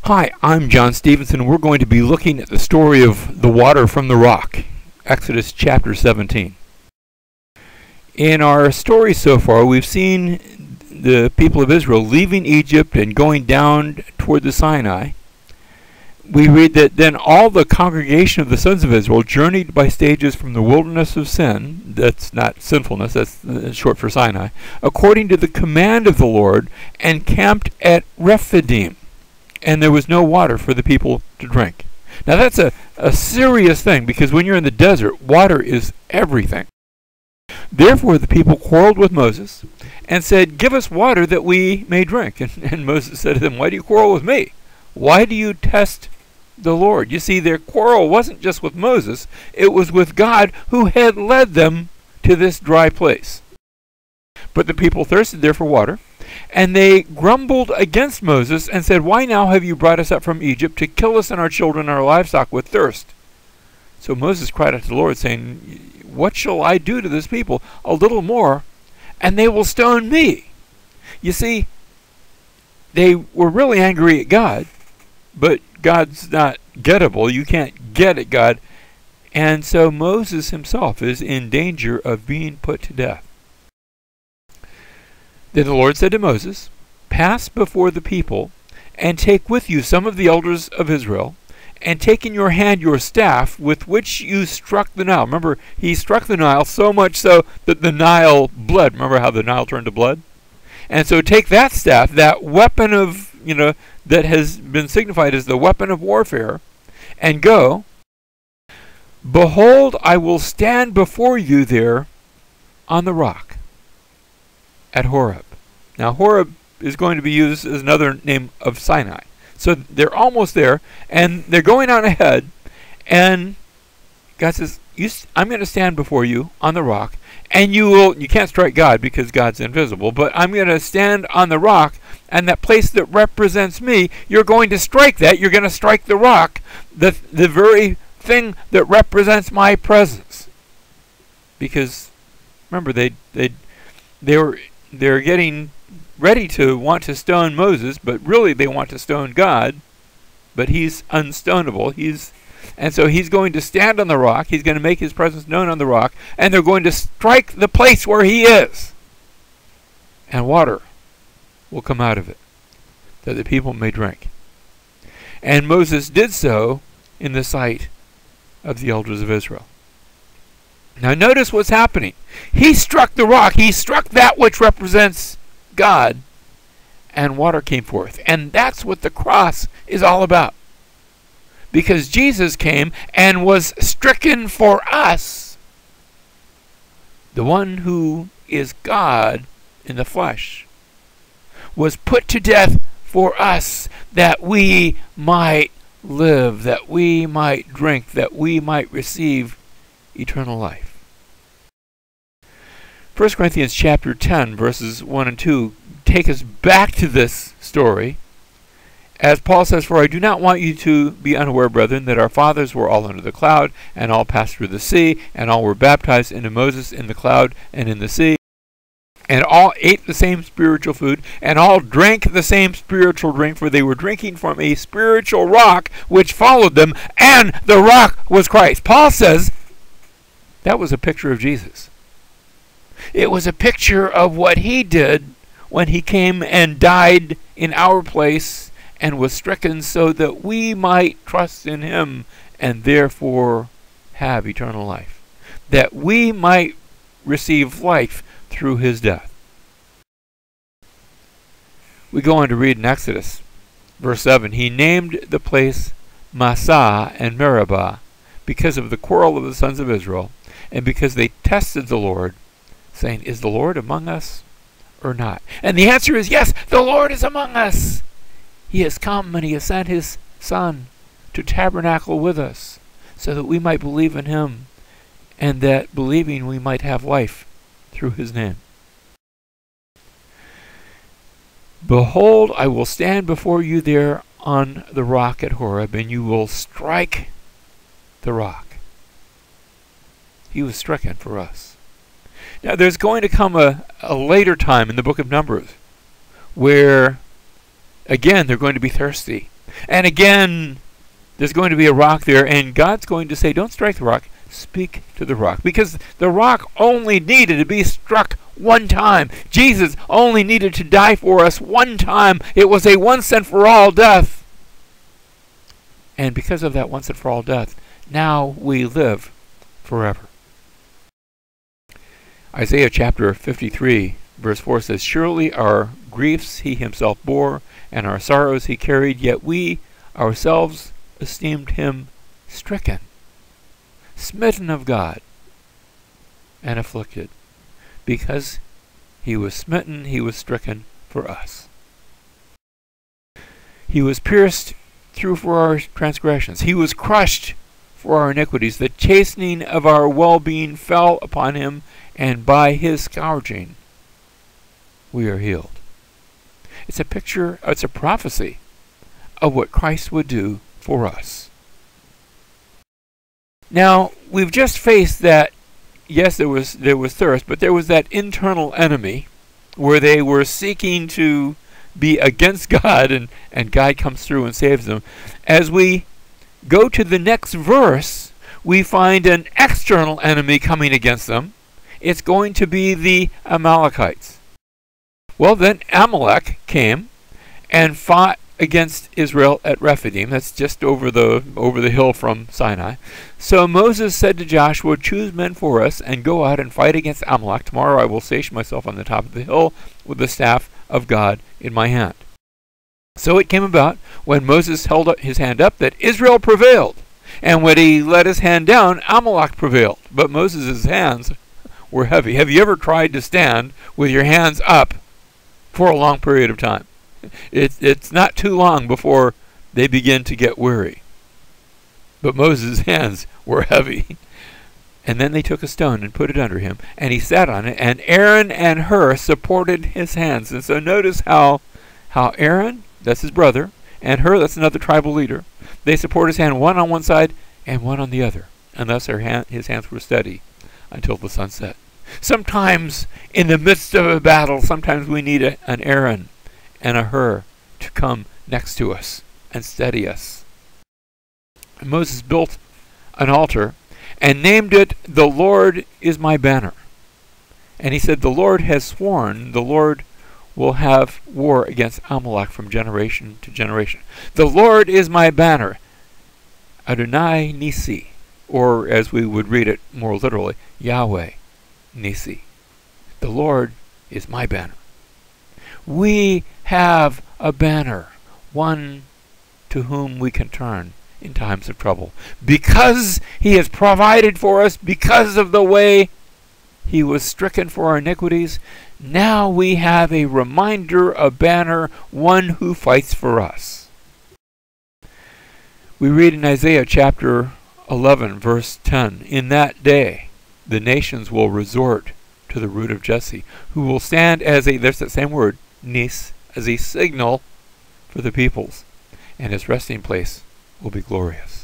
Hi, I'm John Stevenson, and we're going to be looking at the story of the water from the rock, Exodus chapter 17. In our story so far, we've seen the people of Israel leaving Egypt and going down toward the Sinai. We read that then all the congregation of the sons of Israel journeyed by stages from the wilderness of sin, that's not sinfulness, that's short for Sinai, according to the command of the Lord, and camped at Rephidim. And there was no water for the people to drink. Now that's a serious thing, because when you're in the desert, water is everything. Therefore the people quarreled with Moses and said, "Give us water that we may drink." And Moses said to them, "Why do you quarrel with me? Why do you test the Lord?" You see, their quarrel wasn't just with Moses, it was with God who had led them to this dry place. But the people thirsted there for water, and they grumbled against Moses and said, "Why now have you brought us up from Egypt to kill us and our children and our livestock with thirst?" So Moses cried out to the Lord, saying, "What shall I do to this people? A little more, and they will stone me." You see, they were really angry at God, but God's not gettable. You can't get at God. And so Moses himself is in danger of being put to death. Then the Lord said to Moses, "Pass before the people, and take with you some of the elders of Israel, and take in your hand your staff with which you struck the Nile." Remember, he struck the Nile so much so that the Nile bled. Remember how the Nile turned to blood? And so take that staff, that weapon of, that has been signified as the weapon of warfare, and go. "Behold, I will stand before you there on the rock at Horeb." Now Horeb is going to be used as another name of Sinai. So they're almost there, and they're going on ahead, and God says, "I'm going to stand before you on the rock, and you can't strike God because God's invisible, but I'm going to stand on the rock, and that place that represents me, you're going to strike that. You're going to strike the rock, the very thing that represents my presence." Because remember, they're getting ready to want to stone Moses, but really they want to stone God, but he's unstonable. And so he's going to stand on the rock, he's going to make his presence known on the rock, and they're going to strike the place where he is. And water will come out of it, that the people may drink. And Moses did so in the sight of the elders of Israel. Now notice what's happening. He struck the rock, he struck that which represents God, and water came forth. And that's what the cross is all about. Because Jesus came and was stricken for us, the one who is God in the flesh, was put to death for us, that we might live, that we might drink, that we might receive eternal life. 1 Corinthians chapter 10, verses 1 and 2 take us back to this story. As Paul says, "For I do not want you to be unaware, brethren, that our fathers were all under the cloud, and all passed through the sea, and all were baptized into Moses in the cloud and in the sea, and all ate the same spiritual food, and all drank the same spiritual drink, for they were drinking from a spiritual rock which followed them, and the rock was Christ." Paul says that was a picture of Jesus. It was a picture of what he did when he came and died in our place and was stricken so that we might trust in him and therefore have eternal life, that we might receive life through his death. We go on to read in Exodus, verse 7, "He named the place Massah and Meribah because of the quarrel of the sons of Israel, and because they tested the Lord, saying, 'Is the Lord among us or not?' And the answer is yes, the Lord is among us. He has come, and he has sent his Son to tabernacle with us, so that we might believe in him, and that believing we might have life through his name. Behold, I will stand before you there on the rock at Horeb, and you will strike the rock." He was stricken for us. Now there's going to come a later time in the book of Numbers where, again, they're going to be thirsty. And again, there's going to be a rock there, and God's going to say, don't strike the rock, speak to the rock. Because the rock only needed to be struck one time. Jesus only needed to die for us one time. It was a once and for all death. And because of that once and for all death, now we live forever. Isaiah chapter 53, verse 4 says, surely our griefs he himself bore, and our sorrows he carried, yet we ourselves esteemed him stricken, smitten of God, and afflicted. Because he was smitten, he was stricken for us. He was pierced through for our transgressions. He was crushed for our iniquities. The chastening of our well-being fell upon him, and by his scourging we are healed. It's a picture, it's a prophecy of what Christ would do for us. Now, we've just faced that, yes, there was thirst, but there was that internal enemy where they were seeking to be against God, and God comes through and saves them. As we go to the next verse, we find an external enemy coming against them. It's going to be the Amalekites. Well, then Amalek came and fought against Israel at Rephidim. That's just over the hill from Sinai. So Moses said to Joshua, choose men for us and go out and fight against Amalek. Tomorrow I will station myself on the top of the hill with the staff of God in my hand. So it came about when Moses held up his hand up that Israel prevailed. And when he let his hand down, Amalek prevailed. But Moses' hands were heavy. Have you ever tried to stand with your hands up for a long period of time? It's not too long before they begin to get weary. But Moses' hands were heavy. And then they took a stone and put it under him, and he sat on it, and Aaron and Hur supported his hands. And so notice how Aaron, that's his brother, and Hur, that's another tribal leader, they support his hand, one on one side and one on the other. And thus his hands were steady until the sun set. Sometimes in the midst of a battle, sometimes we need an Aaron and a Hur to come next to us and steady us. And Moses built an altar and named it, "The Lord is my banner." And he said, the Lord has sworn, the Lord will have war against Amalek from generation to generation. The Lord is my banner. Adonai Nisi, or as we would read it more literally, Yahweh Nisi. The Lord is my banner. We have a banner, one to whom we can turn in times of trouble. Because he has provided for us, because of the way he was stricken for our iniquities, now we have a reminder, a banner, one who fights for us. We read in Isaiah chapter 11, verse 10, in that day the nations will resort to the root of Jesse, who will stand as a, there's that same word, nis, as a signal for the peoples, and his resting place will be glorious.